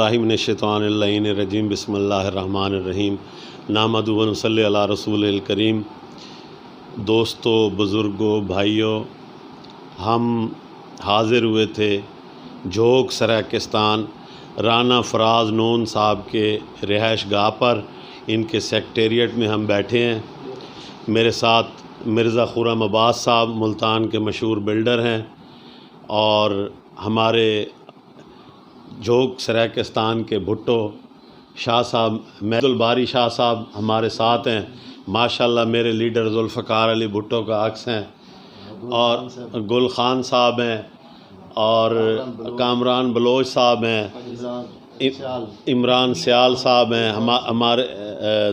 बिस्मिल्लाहि मिनश्शैतानिर्रजीम बिस्मिल्लाहिर्रहमानिर्रहीम नहमदुहु व नसल्ली अला रसूलिल करीम। दोस्तों, बुज़ुर्गों, भाइयों, हम हाज़िर हुए थे झोंक सराकिस्तान राना फराज नून साहब के रिहाइश गाह पर। इनके सेक्रेटेरिएट में हम बैठे हैं। मेरे साथ मिर्ज़ा खुर्रम अब्बास साहब मुल्तान के मशहूर बिल्डर हैं और हमारे झोंक सराकिस्तान के भुट्टो शाह साहब, महदुल बारी शाह साहब हमारे साथ हैं। माशाल्लाह मेरे लीडर जुल्फ़कार अली भुट्टो का अक्स हैं और गुल खान साहब हैं और कामरान बलोच साहब हैं, इमरान सियाल साहब हैं, हमारे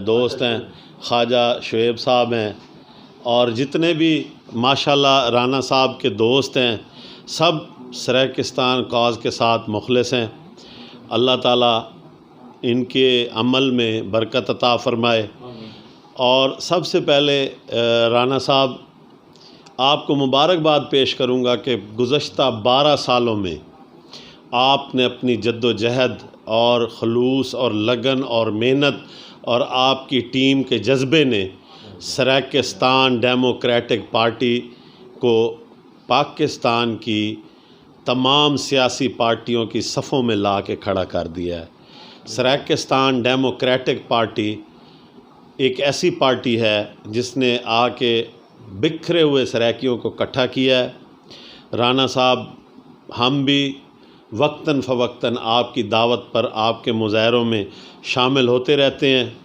दोस्त हैं, ख्वाजा शुएब साहब हैं और जितने भी माशाल्लाह राना साहब के दोस्त हैं सब सराकिस्तान कॉज़ के साथ मुखलिस हैं। अल्लाह ताला इनके अमल में बरकत अता फ़रमाए। और सबसे पहले राना साहब आपको मुबारकबाद पेश करूंगा कि गुज़श्ता 12 सालों में आपने अपनी जद्दोजहद और खलूस और लगन और मेहनत और आपकी टीम के जज्बे ने सराकिस्तान डेमोक्रेटिक पार्टी को पाकिस्तान की तमाम सियासी पार्टियों की सफ़ों में ला के खड़ा कर दिया है। सराकिस्तान डेमोक्रेटिक पार्टी एक ऐसी पार्टी है जिसने आके बिखरे हुए सराकियों को इकट्ठा किया है। राना साहब, हम भी वक्तन फ़वक्तन आपकी दावत पर आपके मुज़ाहरों में शामिल होते रहते हैं,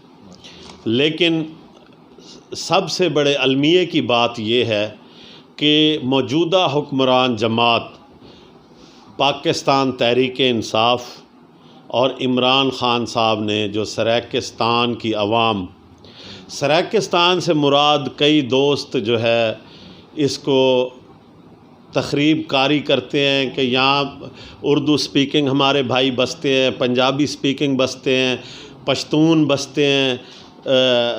लेकिन सबसे बड़े अलमिये की बात यह है कि मौजूदा हुक्मरान जमात पाकिस्तान तहरीक इंसाफ और इमरान ख़ान साहब ने जो सराकिस्तान की आवाम, सराकिस्तान से मुराद कई दोस्त जो है इसको तखरीब कारी करते हैं कि यहाँ उर्दू स्पीकिंग हमारे भाई बसते हैं, पंजाबी स्पीकिंग बसते हैं, पश्तून बसते हैं,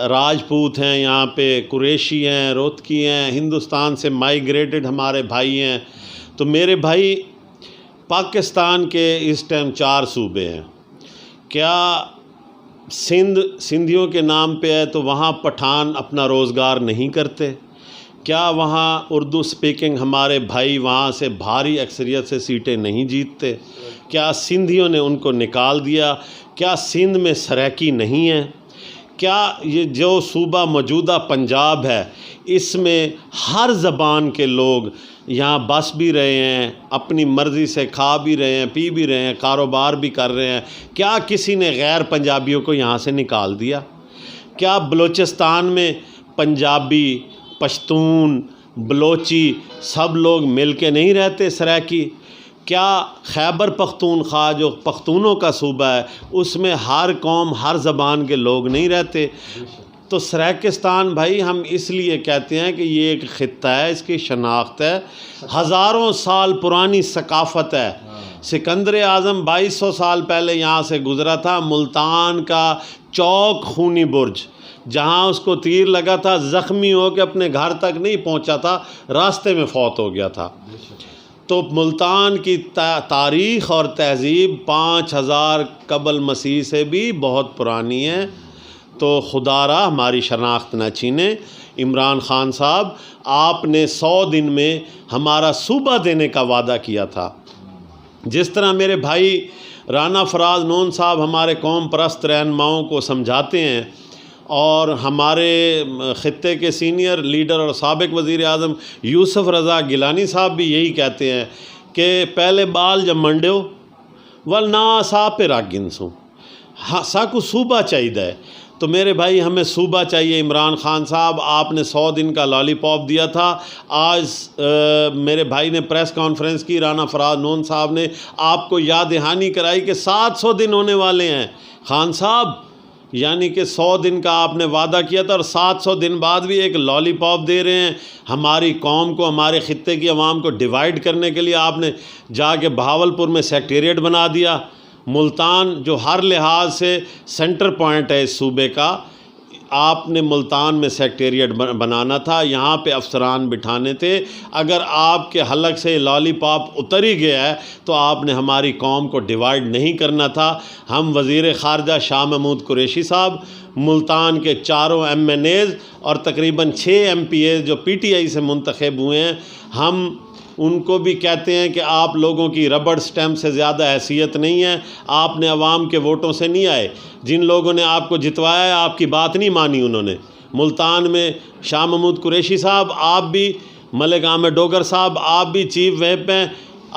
राजपूत हैं, यहाँ पे कुरैशी हैं, रोहतकी हैं, हिंदुस्तान से माइग्रेटेड हमारे भाई हैं। तो मेरे भाई, पाकिस्तान के इस टाइम 4 सूबे हैं। क्या सिंधियों के नाम पे है तो वहाँ पठान अपना रोज़गार नहीं करते? क्या वहाँ उर्दू स्पीकिंग हमारे भाई वहाँ से भारी अक्सरियत से सीटें नहीं जीतते? क्या सिंधियों ने उनको निकाल दिया? क्या सिंध में सराकी नहीं है? क्या ये जो सूबा मौजूदा पंजाब है इसमें हर ज़बान के लोग यहाँ बस भी रहे हैं, अपनी मर्ज़ी से खा भी रहे हैं, पी भी रहे हैं, कारोबार भी कर रहे हैं? क्या किसी ने गैर पंजाबियों को यहाँ से निकाल दिया? क्या बलूचिस्तान में पंजाबी, पश्तून, बलोची सब लोग मिल के नहीं रहते सराकी? क्या खैबर पख्तूनख्वा जो पख्तूनों का सूबा है उसमें हर कौम, हर ज़बान के लोग नहीं रहते? तो सराकिस्तान भाई हम इसलिए कहते हैं कि ये एक ख़ित्ता है, इसकी शनाख्त है, हज़ारों साल पुरानी सकाफ़त है। सिकंदर आज़म 2200 साल पहले यहाँ से गुज़रा था। मुल्तान का चौक खूनी बुर्ज जहाँ उसको तीर लगा था, ज़ख्मी हो के अपने घर तक नहीं पहुँचा था, रास्ते में फौत हो गया था। तो मुल्तान की तारीख़ और तहज़ीब 5000 कबल मसीह से भी बहुत पुरानी है। तो खुदारा हमारी शनाख्त न छीने। इमरान ख़ान साहब, आपने 100 दिन में हमारा सूबा देने का वादा किया था। जिस तरह मेरे भाई राना फराज नून साहब हमारे कौम परस्त रहनुमाओं को समझाते हैं और हमारे ख़ित्ते के सीनियर लीडर और साबिक़ वज़ीर आज़म यूसुफ़ रज़ा गिलानी साहब भी यही कहते हैं कि पहले बाल जब मंडो वल ना सा पे रागिनसू, हाँ साकू सूबा चाहिए। तो मेरे भाई हमें सूबा चाहिए। इमरान ख़ान साहब, आपने 100 दिन का लॉलीपॉप दिया था। आज मेरे भाई ने प्रेस कॉन्फ्रेंस की, राना फराज नून साहब ने आपको याद दहानी कराई कि 700 दिन होने वाले हैं खान साहब, यानी कि 100 दिन का आपने वादा किया था और 700 दिन बाद भी एक लॉलीपॉप दे रहे हैं। हमारी कौम को, हमारे ख़ित्ते की आवाम को डिवाइड करने के लिए आपने जाके बहावलपुर में सेक्रेटेरिएट बना दिया। मुल्तान जो हर लिहाज से सेंटर पॉइंट है इस सूबे का, آپ نے ملتان میں سیکٹریٹ بنانا تھا، یہاں پہ افسران بٹھانے تھے۔ اگر آپ کے حلق سے لالی پاپ اتر ہی گیا ہے تو آپ نے ہماری قوم کو ڈیوائیڈ نہیں کرنا تھا۔ ہم وزیر خارجہ شاہ محمود قریشی صاحب، ملتان کے 4 MNAs اور تقریباً 6 MPAs جو PTI سے منتخب ہوئے ہیں، ہم ان کو بھی کہتے ہیں کہ آپ لوگوں کی ربڑ سٹیمپ سے زیادہ حیثیت نہیں ہے، آپ نے عوام کے ووٹوں سے نہیں آئے۔ جن لوگوں نے آپ کو جتوایا ہے آپ کی بات نہیں مانی انہوں نے۔ ملتان میں شاہ محمود قریشی صاحب، آپ بھی، ملک احمد ڈوگر صاحب، آپ بھی چیف ویپ ہیں،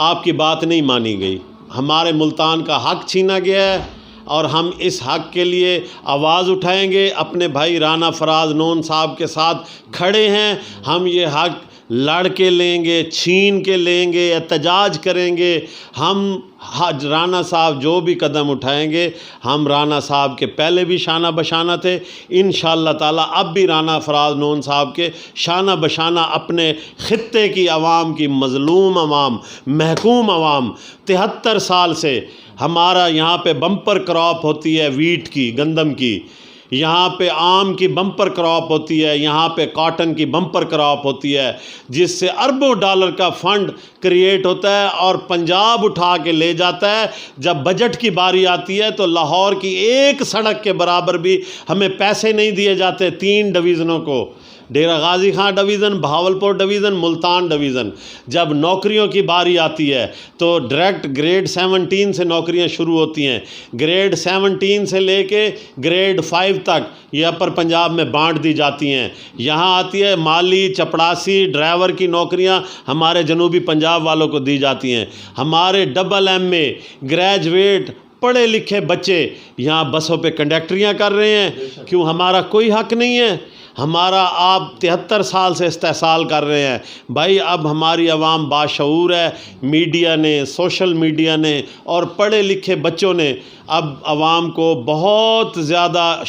آپ کی بات نہیں مانی گئی۔ ہمارے ملتان کا حق چھینا گیا ہے اور ہم اس حق کے لیے آواز اٹھائیں گے، اپنے بھائی رانا فراز نون صاحب کے ساتھ کھڑے ہیں۔ ہم یہ حق لڑ کے لیں گے، چھین کے لیں گے، احتجاج کریں گے۔ ہم رانا صاحب جو بھی قدم اٹھائیں گے، ہم رانا صاحب کے پہلے بھی شانہ بشانہ تھے، انشاءاللہ تعالی اب بھی رانا فراز نون صاحب کے شانہ بشانہ اپنے خطے کی عوام کی، مظلوم عوام، محکوم عوام۔ 73 سال سے ہمارا یہاں پہ بمپر کراپ ہوتی ہے ویٹ کی، گندم کی، یہاں پہ آم کی بمپر کراپ ہوتی ہے، یہاں پہ کاٹن کی بمپر کراپ ہوتی ہے، جس سے اربوں ڈالر کا فنڈ کریٹ ہوتا ہے اور پنجاب اٹھا کے لے جاتا ہے۔ جب بجٹ کی باری آتی ہے تو لاہور کی ایک سڑک کے برابر بھی ہمیں پیسے نہیں دیے جاتے 3 ڈویژنوں کو، Dera Ghazi Khan division, Bahawalpur division, Multan division. جب نوکریوں کی باری آتی ہے تو ڈائریکٹ گریڈ 17 سے نوکریاں شروع ہوتی ہیں، گریڈ 17 سے لے کے گریڈ 5 تک یہ اپر پنجاب میں بانٹ دی جاتی ہیں۔ یہاں آتی ہے مالی، چپڑاسی، ڈرائیور کی نوکریاں ہمارے جنوبی پنجاب والوں کو دی جاتی ہیں۔ ہمارے MA گریجویٹ پڑھے لکھے بچے یہاں بسوں پہ کنڈکٹریاں کر رہے ہیں۔ کیوں ہمارا کوئی حق نہیں ہے؟ ہمارا آپ 73 سال سے استحصال کر رہے ہیں۔ بھائی اب ہماری عوام باشعور ہے، میڈیا نے، سوشل میڈیا نے اور پڑھے لکھے بچوں نے اب عوام کو بہت زیادہ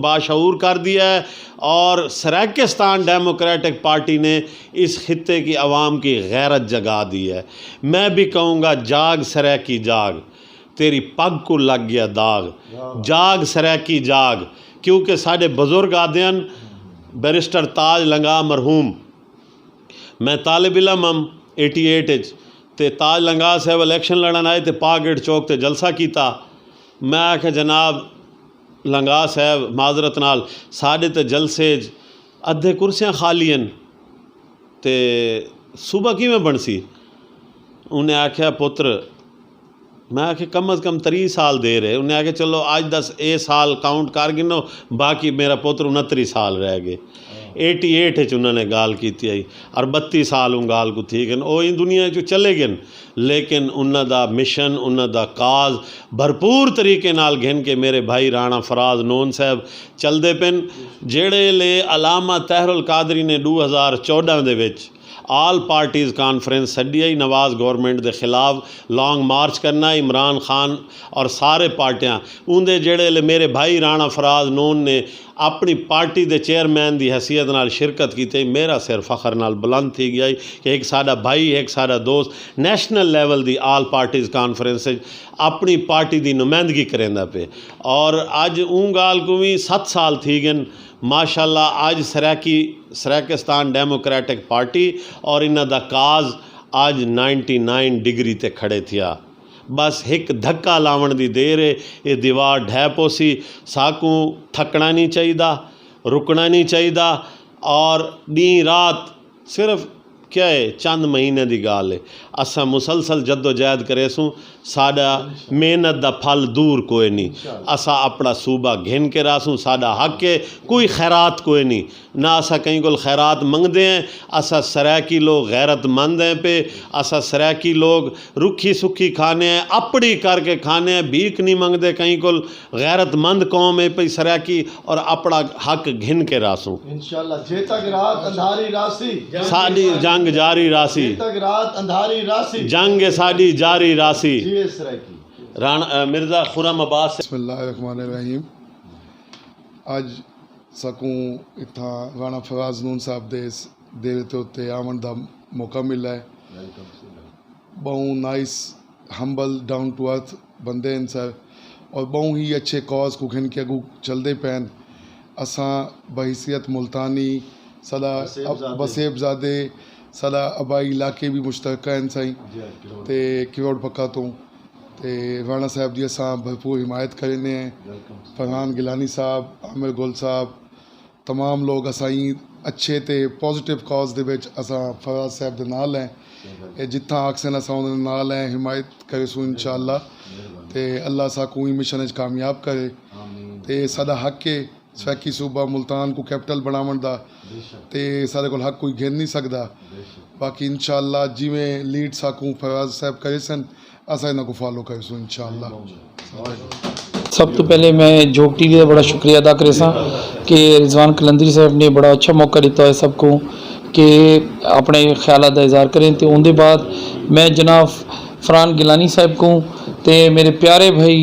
باشعور کر دیا ہے، اور سریکستان ڈیموکریٹک پارٹی نے اس خطے کی عوام کی غیرت جگا دی ہے۔ میں بھی کہوں گا، جاگ سریکی جاگ، تیری پگ کو لگ گیا داغ، جاگ سریکی جاگ۔ کیونکہ ساڈے بزرگ آدیاں، بیرسٹر تاج لنگا مرحوم، میں طالب علم ہم 88 تے تاج لنگا صاحب الیکشن لڑن آئے تے پاگیٹ چوک تے جلسہ کیتا۔ میں آکھا جناب لنگا صاحب معذرت نال ساڈے تے جلسے ادھے کرسیاں خالی ہیں تے صوبہ کیویں بنسی؟ انہیں آکھیا پتر، میں آکھیا کم از کم 30 سال دے رہے، انہیں آکھیا چلو آج 10 سال کاؤنٹ کر گنو، باقی میرا پتر 29 سال رہ گئے۔ 88 انہوں نے گال کیتی آئی اور 32 سال ان گال کو تھی گن، وہ ان دنیا جو چلے گن، لیکن انہوں دا مشن، انہوں دا کاز بھرپور طریقے نال گھن کے میرے بھائی رانا فراز نون صاحب چل دے پن، جیڑے لے علامہ طاہر القادری نے 2014 دے وچ آل پارٹیز کانفرنس سڈی آئی نواز گورنمنٹ دے خلاف لانگ مارچ کرنا، عمران خان اور سارے پارٹیاں اندے جڑے لے میرے بھائی رانا فراز نون نے اپنی پارٹی دے چیئرمین دی حیثیت نال شرکت کی، میرا سر فخر نال بلند تھی گیا کہ ایک ساڈا بھائی، ایک ساڈا دوست نیشنل لیول دی آل پارٹیز کانفرنس اپنی پارٹی دی نمائندگی کریندا پہ، اور اج اون گال کو بھی 7 سال تھی گن ماشاءاللہ۔ اج سریکستان ڈیموکریٹک پارٹی اور انہاں دا کاز اج 99 ڈگری تے کھڑے تھیا، بس ایک دھکا لاون دی دیر ہے، یہ دیوار ڈھہ پوسی، ساکوں تھکنا نہیں چاہیدا، رکنا نہیں چاہیدا، اور دین رات صرف کیا ہے چند مہینے دی گال ہے، اساں مسلسل جد و جہد کرے سوں، ساڈا محنت دا پھل دور کوئی نہیں، اساں اپنا صوبہ گھن کے راسوں، ساڈا حق ہے، کوئی خیرات کوئی نہیں، نہ اساں کہیں کول خیرات منگدے ہیں، اساں سرائکی لوگ غیرت مند ہیں پہ، اساں سرائکی لوگ رکھی سکھی کھانے ہیں، اپڑی کر کے کھانے ہیں، بھیک نہیں منگدے کہیں کول، غیرت مند قوم ہے پہ سرائکی، اور اپنا حق گھن کے راسوں انشاءاللہ۔ جے تک رات اندھاری راسی، ساڈی جنگ جاری راسی، جے تک رات اندھاری راسی، جنگ ساڈی جاری راسی۔ جی سرائکی رانا مرزا خرم عباس۔ بسم اللہ الرحمن الرحیم۔ اج سکوں اتھا رانا فراز نون صاحب دے تے آمن دا موقع ملا ہے، بہوں nice humble down to earth بندے ہیں سر، اور بہوں ہی اچھے کاز کو گھن کے اگو چل دے پین۔ असां बहैसियत मुल्तानी सदा वसेबज़ादे। वसेबज़ादे सदा आबाई इलाके भी मुश्तरका आहिनि साईं ते किरोड़ पक्का तो ते राणा साहब जी असां भरपूर हिमायत करेंदे हैं फरहान गिलानी साहब आमिर गुल साहब तमाम लोग असाई अच्छे ते पॉजिटिव कॉज दे विच असां फराज साहब दे नाल हैं ए जित्थां आखसन असां उन्हनि नाल हैं हिमायत करेसूं इंशाअल्लाह ते अल्लाह साकू ई मिशन च कामयाब करे ते साडा हक है सैकी सूबा मुल्तान को कैपिटल बनावन दा ते साडे कोल हक कोई घेर नहीं सकदा बाकी इंशाअल्लाह जिवें लीड साकू फराज साहब करे सन असां इन्हां को फॉलो करेसूं इंशाअल्लाह। सब तो पहले मैं जोग टीवी का बड़ा शुक्रिया अदा करे सा कि रिजवान कलंदरी साहब ने बड़ा अच्छा मौका दिता है सबको कि अपने ख्याल का इजहार करें तो उनके बाद मैं जनाब फरहान गिलानी साहब को ते मेरे प्यारे भाई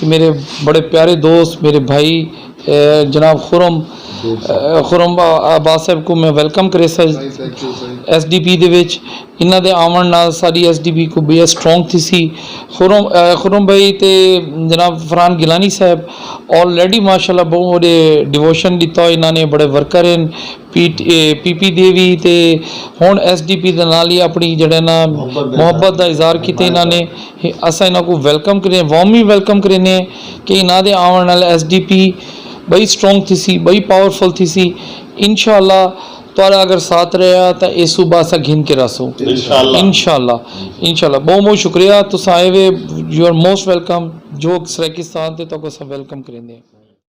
ते मेरे बड़े प्यारे दोस्त मेरे भाई जनाब खुरम आबास साहब को मैं वेलकम करे सर SDP ਦੇ ਵਿੱਚ ਇਹਨਾਂ ਦੇ ਆਉਣ ਨਾਲ ਸਾਡੀ SDP को ਬੇहद स्ट्रोंग थी सी खुरम भाई ते जनाब फरहान गिलानी साहब ऑलरेडी माशाल्लाह बहुत बड़े डिवोशन दिता इन्होंने बड़े वर्कर हैं PP ਦੇ ਵੀ ਤੇ ਹੁਣ SDP ਦੇ ਨਾਲ ਹੀ ਆਪਣੀ ਜਿਹੜਾ ਨਾ ਮੁਹੱਬਤ ਦਾ ਇਜ਼ਹਾਰ ਕੀਤਾ ਇਹਨਾਂ ਨੇ ਅਸਾਂ ਇਹਨਾਂ को वेलकम करें वार्मली वेलकम करें कि ਇਹਨਾਂ ਦੇ ਆਉਣ ਨਾਲ SDP बड़ी स्ट्रोंग थी सी बड़ी पावरफुल थी सी इंशाअल्लाह तारा अगर साथ रहा तो ये सूबा असा घिन के रसो इंशाअल्लाह बहुत बहुत शुक्रिया तुस आए वे यू आर मोस्ट वेलकम जो सराकिस्तान ते तो वेलकम करेंगे।